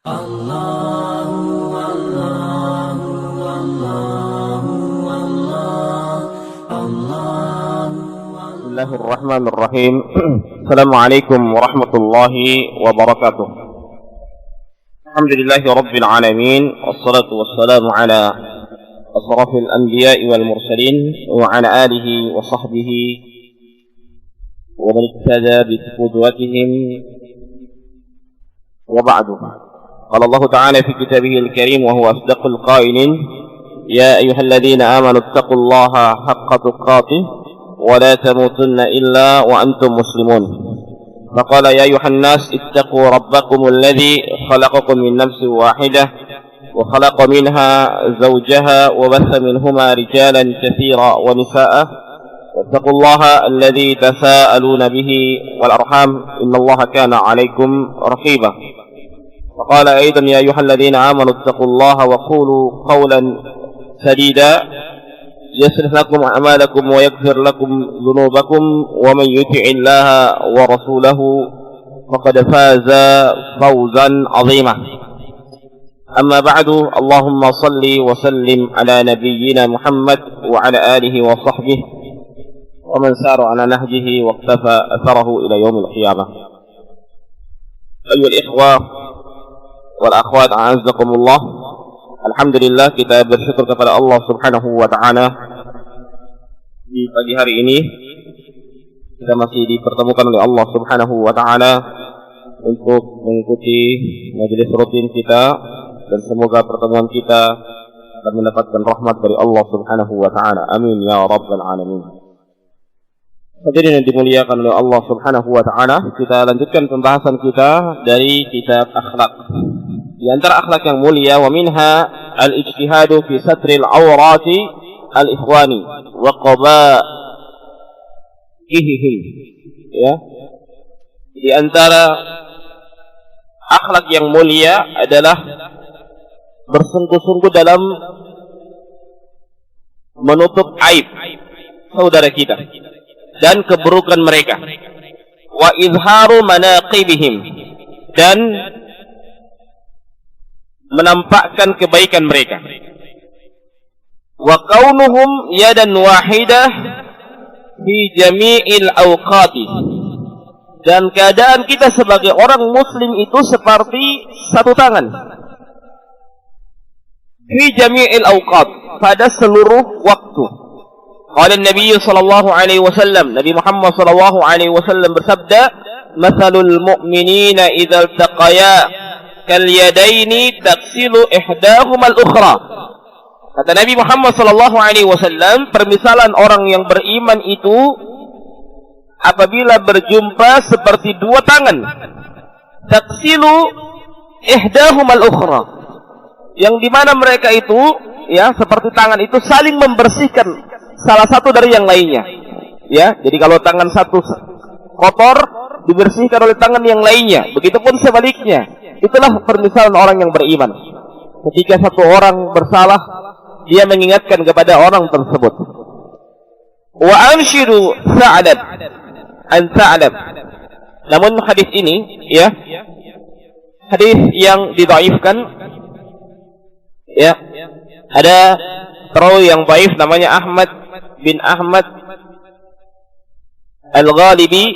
Bismillahirrahmanirrahim. Assalamualaikum warahmatullahi wabarakatuh. Alhamdulillahi rabbil alamin, wassalatu wassalamu ala asrafil anbiya'i wal mursalin wa ala alihi wa sahbihi wa man ihtada bi qudwatihim wa ba'du. Qala Allah ta'ala fi kitabihil karim wa huwa asdaqul qailin, ya ayyuhalladzina amanu ittaqullaha haqqa tuqatih wa la tamutunna illa wa antum muslimun. Faqala ya ayyuhan nas ittaqu rabbakumul ladzi khalaqakum min nafsin wahidah wa khalaqa minha zawjaha wa batha minhuma rijalan katsira wa nisaa'a wattaqullaha alladzi tasaaluna bihi wal arham innallaha kana 'alaikum raqiba. وقال أيضا يا أيها الذين آمنوا اتقوا الله وقولوا قولا سديدا يصلح لكم أعمالكم ويغفر لكم ذنوبكم ومن يطع الله ورسوله فقد فاز فوزا عظيما. أما بعد، اللهم صل وسلم على نبينا محمد وعلى آله وصحبه ومن سار على نهجه واقتفى أثره إلى يوم القيامة. أيها الإخوة wal akhwat, a'azzakumullah. Alhamdulillah, kita bersyukur kepada Allah Subhanahu wa ta'ala. Di pagi hari ini kita masih dipertemukan oleh Allah Subhanahu wa ta'ala untuk mengikuti majelis rutin kita, dan semoga pertemuan kita akan mendapatkan rahmat dari Allah Subhanahu wa ta'ala. Amin ya rabbal alamin. Hadirin yang dimuliakan oleh Allah Subhanahu wa ta'ala, kita lanjutkan pembahasan kita dari kitab akhlak. Di antara akhlak yang mulia, wa minha al-ijtihadu fi satril awrati al-ikhwani wa qabaihihim. Ya. Di antara akhlak yang mulia adalah bersungguh-sungguh dalam menutup aib saudara kita dan keburukan mereka, wa izharu manaqibihim, dan menampakkan kebaikan mereka, wa kaunuhum yadan wahidah fi jami'il awqati, dan keadaan kita sebagai orang muslim itu seperti satu tangan, fi jami'il awqat, pada seluruh waktu. Qala Nabi sallallahu alaihi wasallam, Nabi Muhammad sallallahu alaihi wasallam bersabda, "Matsalul mu'minina idza iltaqaya kal yadaini taksilu ihdahuma al-ukhra." Kata Nabi Muhammad sallallahu alaihi wasallam, permisalan orang yang beriman itu apabila berjumpa seperti dua tangan, taksilu ihdahuma al-ukhra, yang dimana mereka itu, ya, seperti tangan itu saling membersihkan salah satu dari yang lainnya. Ya, jadi kalau tangan satu kotor dibersihkan oleh tangan yang lainnya. Begitupun sebaliknya. Itulah permisalan orang yang beriman. Ketika satu orang bersalah, dia mengingatkan kepada orang tersebut. Wa anshidu Sa'lab an Sa'lab. Namun hadis ini, ya, hadis yang didhaifkan, ya, ada perawi yang dhaif namanya Ahmad bin Ahmad Al-Ghalibi,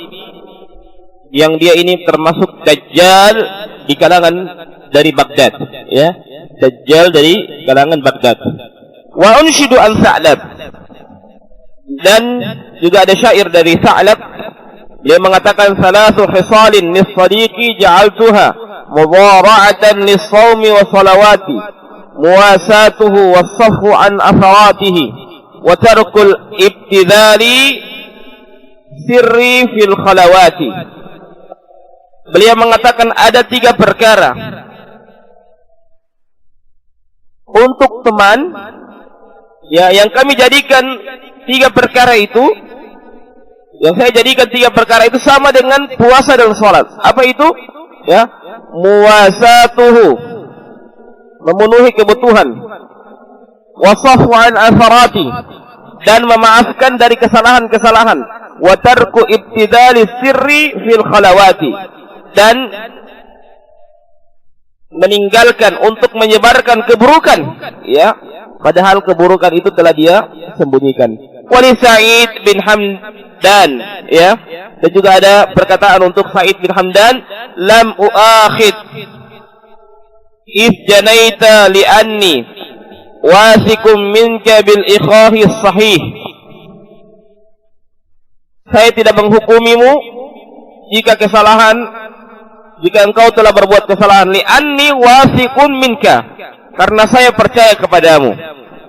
yang dia ini termasuk dajjal di kalangan dari Baghdad, ya, dajjal dari kalangan Baghdad. Wa unshidu an Sa'lab, dan juga ada syair dari Sa'lab, dia mengatakan, "Salasu khisalin lis-sadiqi ja'altuha mudhara'atan lis-shaumi wa salawati, muwasatuhu was-safu an atharatihi wa tarkul ibtidali sirri fil khalawati." Beliau mengatakan ada 3 perkara untuk teman, ya, yang kami jadikan 3 perkara itu, yang saya jadikan 3 perkara itu sama dengan puasa dan sholat. Apa itu? Ya, muwasatuhu, memenuhi kebutuhan, wasafu an atharati, dan memaafkan dari kesalahan-kesalahan, wa tarku ibtidali sirri fil khalawati, dan meninggalkan untuk menyebarkan keburukan, ya, padahal keburukan itu telah dia sembunyikan. Wali Sa'id bin Hamdan, ya, dan juga ada perkataan untuk Sa'id bin Hamdan, lam uakhid if janaita li anni wasikum minka bil ikhahi sahih. Saya tidak menghukumimu jika engkau telah berbuat kesalahan, li anni wasikun minka, karena saya percaya kepadamu,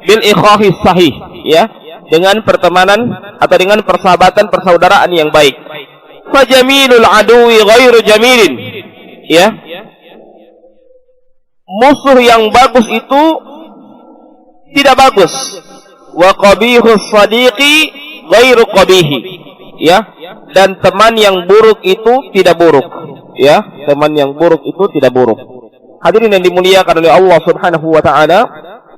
bil ikhahi sahih, ya, dengan pertemanan atau dengan persahabatan persaudaraan yang baik. Fajamilul aduwi ghairu jamilin, ya, musuh yang bagus itu tidak bagus. Wa qabihus sadiqi ghairu qabihi, ya, dan teman yang buruk itu tidak buruk, ya, teman yang buruk itu tidak buruk. Hadirin yang dimuliakan oleh Allah Subhanahu wa taala,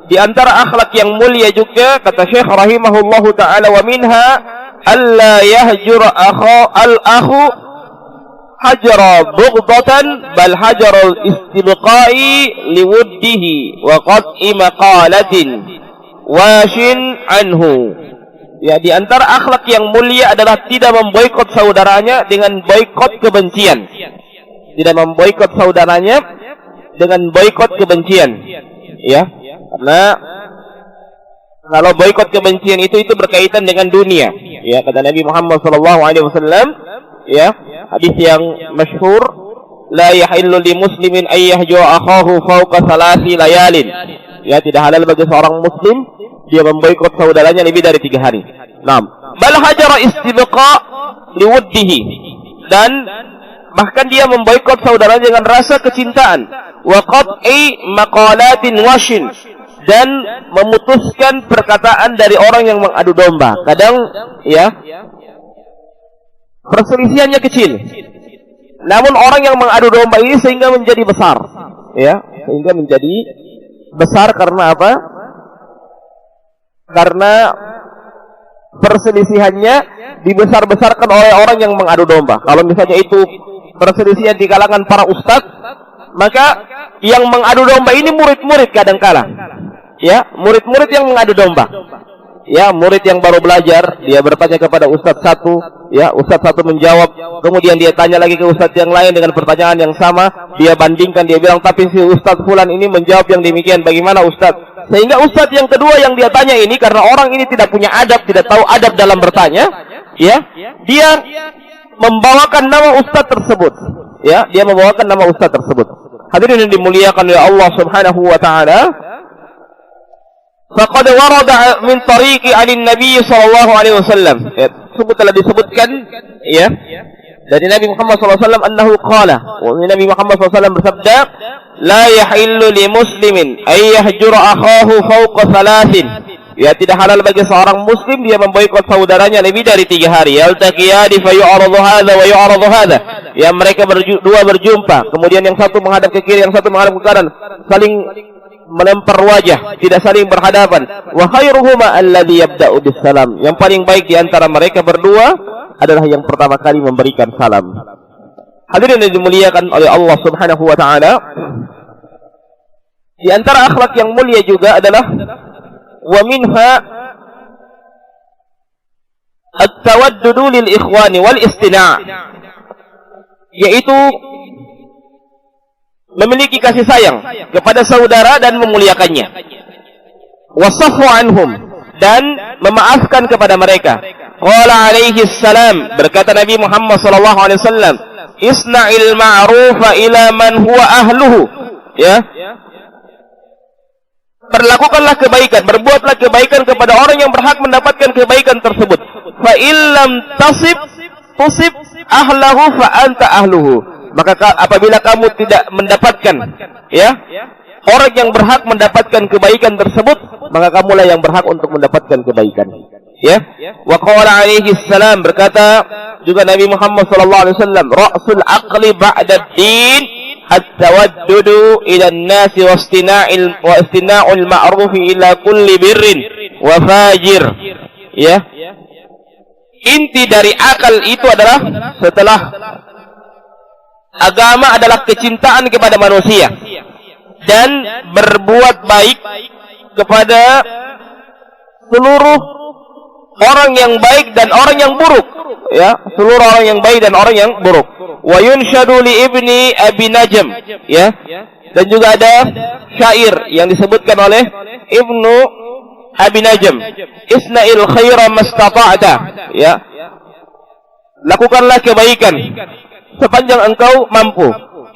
di antara akhlak yang mulia juga kata Syekh rahimahullahu taala, wa minha alla yahjur al-akhu hajra bughdatan bal hajral istibqa'i liwuddihi wa qat'i maqalatin washin anhu. Ya, di antara akhlak yang mulia adalah tidak memboikot saudaranya dengan boikot kebencian. Tidak memboikot saudaranya dengan boikot kebencian. Ya, karena kalau boikot kebencian itu berkaitan dengan dunia. Ya, kata Nabi Muhammad SAW, ya, hadis yang masyhur, la yahillu li muslimin ay yahjura akhahu fawqa salasi layalin. Ya, tidak halal bagi seorang muslim dia memboikot saudaranya lebih dari 3 hari. Naam. Bal hajara istibqa liwuddihi, dan bahkan dia memboikot saudaranya dengan rasa kecintaan. Wa qat'i maqalatin washin, dan memutuskan perkataan dari orang yang mengadu domba. Kadang, ya, perselisihannya kecil, namun orang yang mengadu domba ini sehingga menjadi besar, ya, sehingga menjadi besar karena apa? Karena perselisihannya dibesar-besarkan oleh orang yang mengadu domba. Kalau misalnya itu perselisihan di kalangan para ustadz, maka yang mengadu domba ini murid-murid kadang-kala, ya, murid-murid yang mengadu domba. Ya, murid yang baru belajar, dia bertanya kepada ustadz satu, ya, ustadz satu menjawab, kemudian dia tanya lagi ke ustadz yang lain dengan pertanyaan yang sama, dia bandingkan, dia bilang, tapi si ustadz fulan ini menjawab yang demikian, bagaimana ustadz? Sehingga ustadz yang kedua yang dia tanya ini, karena orang ini tidak punya adab, tidak tahu adab dalam bertanya, ya, dia membawakan nama ustadz tersebut, ya, dia membawakan nama ustadz tersebut. Hadirin yang dimuliakan oleh Allah Subhanahu wa taala, faqad warada min tariqi 'anil Nabi sallallahu alaihi wasallam. Telah disebutkan, ya, dari Nabi Muhammad sallallahu alaihi wasallam annahu qala, Nabi Muhammad sallallahu alaihi wasallam bersabda, la yahillu li muslimin ay yahjura akhahu fawqa thalathin. Ya, tidak halal bagi seorang muslim dia memboikot saudaranya lebih dari 3 hari. Yaltaqiyani fa yu'radu hadza wa yu'radu hadza. Ya, mereka berdua berjumpa, kemudian yang satu menghadap ke kiri, yang satu menghadap ke kanan, saling melempar wajah, tidak saling berhadapan. Wa khairuhuma alladhi yabda'u bis salam. Yang paling baik di antara mereka berdua adalah yang pertama kali memberikan salam. Hadirin yang dimuliakan oleh Allah Subhanahu wa taala, di antara akhlak yang mulia juga adalah wa minha at-tawaddudu lil ikhwani wal istina', yaitu memiliki kasih sayang kepada saudara dan memuliakannya. Wasafhu anhum, dan memaafkan kepada mereka. Qala alaihi salam, berkata Nabi Muhammad sallallahu alaihi wasallam, isna'il ma'rufa ila man huwa ahluhu. Ya, berlakukanlah kebaikan, berbuatlah kebaikan kepada orang yang berhak mendapatkan kebaikan tersebut. Fa illam tusib ahlahu fa anta ahluhu. Maka apabila kamu tidak mendapatkan, ya, orang yang berhak mendapatkan kebaikan tersebut, maka kamulah yang berhak untuk mendapatkan kebaikan. Ya. Wa qala alaihi salam, berkata juga Nabi Muhammad sallallahu alaihi wasallam, ra'sul aqli ba'da ad-din at-tawaddudu ila an-nas wa istina'ul ma'ruf ila kulli birrin wa fajir. Ya. Inti dari akal itu adalah, setelah agama adalah kecintaan kepada manusia, dan berbuat baik kepada seluruh orang yang baik dan orang yang buruk, ya, seluruh orang yang baik dan orang yang buruk. Wa yunshadu li ibni Abi Najm, ya. Dan juga ada syair yang disebutkan oleh Ibnu Abi Najm, isna'il khaira mastata'ta, ya. Lakukanlah kebaikan sepanjang engkau mampu.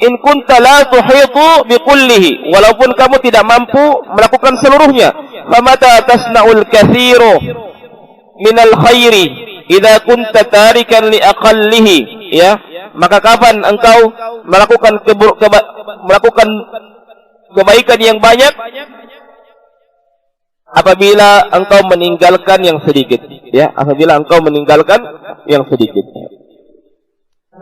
In kunta la tuhitu bikullihi, walaupun kamu tidak mampu melakukan seluruhnya. Famata tasna'ul kathiru minal khairi idza kunta tarikan li aqallihi, ya. Maka kapan engkau melakukan kebaikan yang banyak apabila engkau meninggalkan yang sedikit, ya, apabila engkau meninggalkan yang sedikit.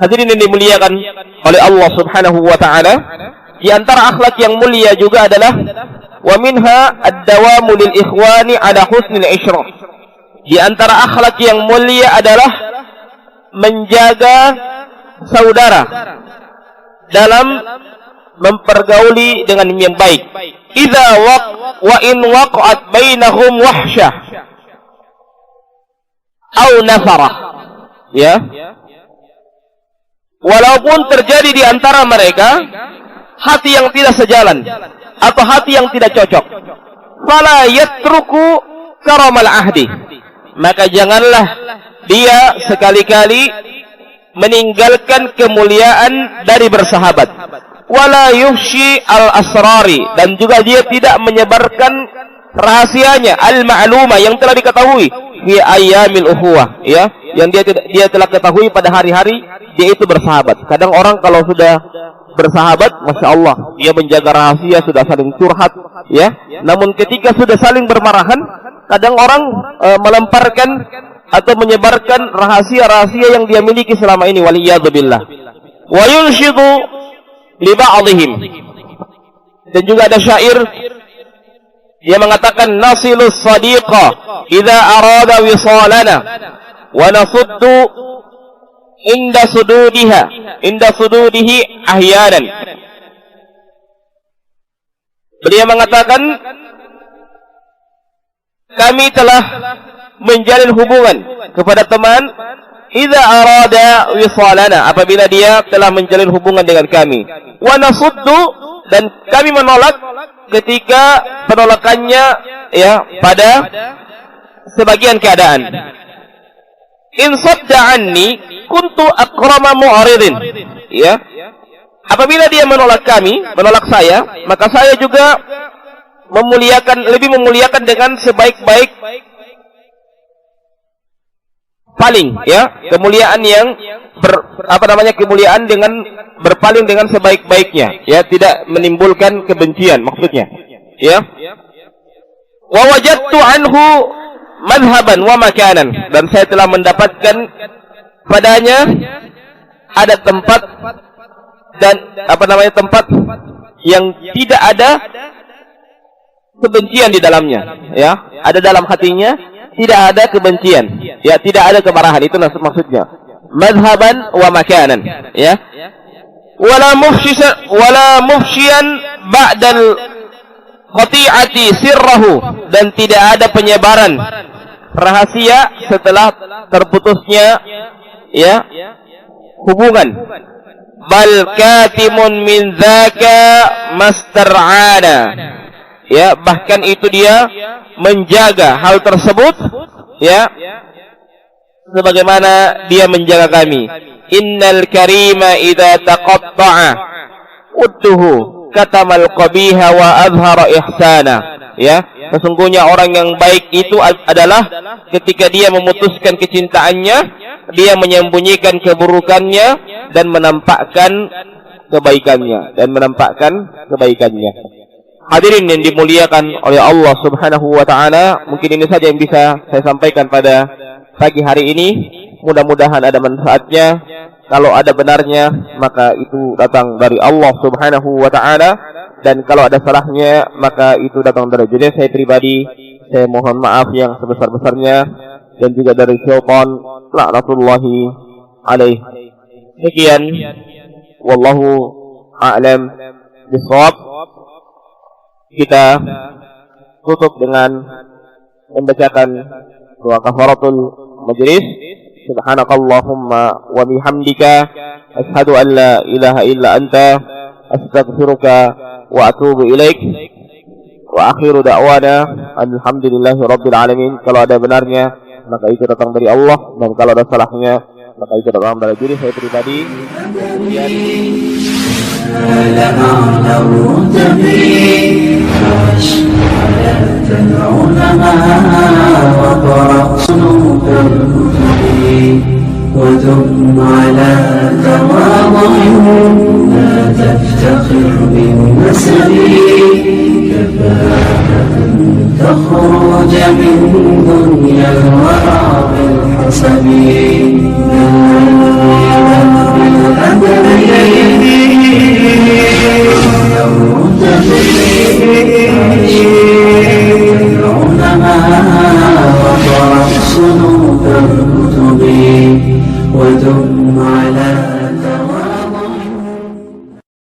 Hadirin yang dimuliakan oleh Allah Subhanahu wa taala, di antara akhlak yang mulia juga adalah wa minha ad-dawamu lil ikhwani ala husnil isyrah. Di antara akhlak yang mulia adalah menjaga saudara dalam mempergauli dengan yang baik. Idza wa in waqa'at bainahum wahsyah aw nafarah, ya. Walaupun terjadi di antara mereka hati yang tidak sejalan atau hati yang tidak cocok, fala yatruku karamal ahdi, maka janganlah dia sekali-kali meninggalkan kemuliaan dari bersahabat. Wala yufshi al-asrari, dan juga dia tidak menyebarkan rahasianya al-ma'luma yang telah diketahui fi ayyamil ukhuwah, ya, yang dia telah ketahui pada hari-hari dia itu bersahabat. Kadang orang kalau sudah bersahabat, masya Allah, dia menjaga rahasia, sudah saling curhat, ya. Namun ketika sudah saling bermarahan, kadang orang melemparkan atau menyebarkan rahasia-rahasia yang dia miliki selama ini, waliyadzubillah. Wa yunshidu li ba'dihim. Dan juga ada syair dia mengatakan nasilus sadiqa idza arada wisalana wa nasuddu inda sududihi ahyanan. Beliau mengatakan kami telah menjalin hubungan kepada teman idza arada wisalana, apabila dia telah menjalin hubungan dengan kami, wa nasuddu, dan kami menolak ketika penolakannya, ya, pada sebagian keadaan. In sadda anni kuntu akrama mu'aridin, ya. Apabila dia menolak kami, menolak saya, maka saya juga lebih memuliakan dengan sebaik-baik paling, ya, kemuliaan yang kemuliaan dengan berpaling dengan sebaik-baiknya, ya, tidak menimbulkan kebencian maksudnya, ya. Wa wajadtu anhu madhhaban wa makanan, dan saya telah mendapatkan padanya ada tempat dan tempat yang tidak ada kebencian di dalamnya, ya, ada dalam hatinya tidak ada kebencian, ya, tidak ada kemarahan, itu maksudnya madhhaban wa makanan, ya. Wala mufshiyan ba'dal qati'ati sirrahu, dan tidak ada penyebaran rahasia setelah terputusnya, ya, hubungan. Bal katimun min dzaka mastar'ana, ya, bahkan itu dia menjaga hal tersebut, ya, sebagaimana dia menjaga kami. Innal karima idza taqatta'a udduhu katamal qabiha wa azhara ihsana, ya. Sesungguhnya orang yang baik itu adalah ketika dia memutuskan kecintaannya, dia menyembunyikan keburukannya dan menampakkan kebaikannya, Hadirin yang dimuliakan oleh Allah Subhanahu wa taala, mungkin ini saja yang bisa saya sampaikan pada pagi hari ini. Mudah-mudahan ada manfaatnya. Kalau ada benarnya, maka itu datang dari Allah Subhanahu wa taala, dan kalau ada salahnya, maka itu datang dari diri saya pribadi. Saya mohon maaf yang sebesar-besarnya, dan juga dari syaitan laknatullahi alaih. Sekian, wallahu a'lam bishawab. kita tutup dengan membacakan doa kafaratul majlis. Subhanakallahumma wa bihamdika asyhadu an la ilaha illa anta astaghfiruka wa atubu ilaik. Wa akhiru da'wana alhamdulillahi rabbil alamin. Kalau ada benarnya maka itu datang dari Allah, dan kalau ada salahnya maka itu datang dari diri saya pribadi. ودم على تواضع لا تفتخر بالنسب كفاك أن تخرج من دنيا الورى بالحسب ودم على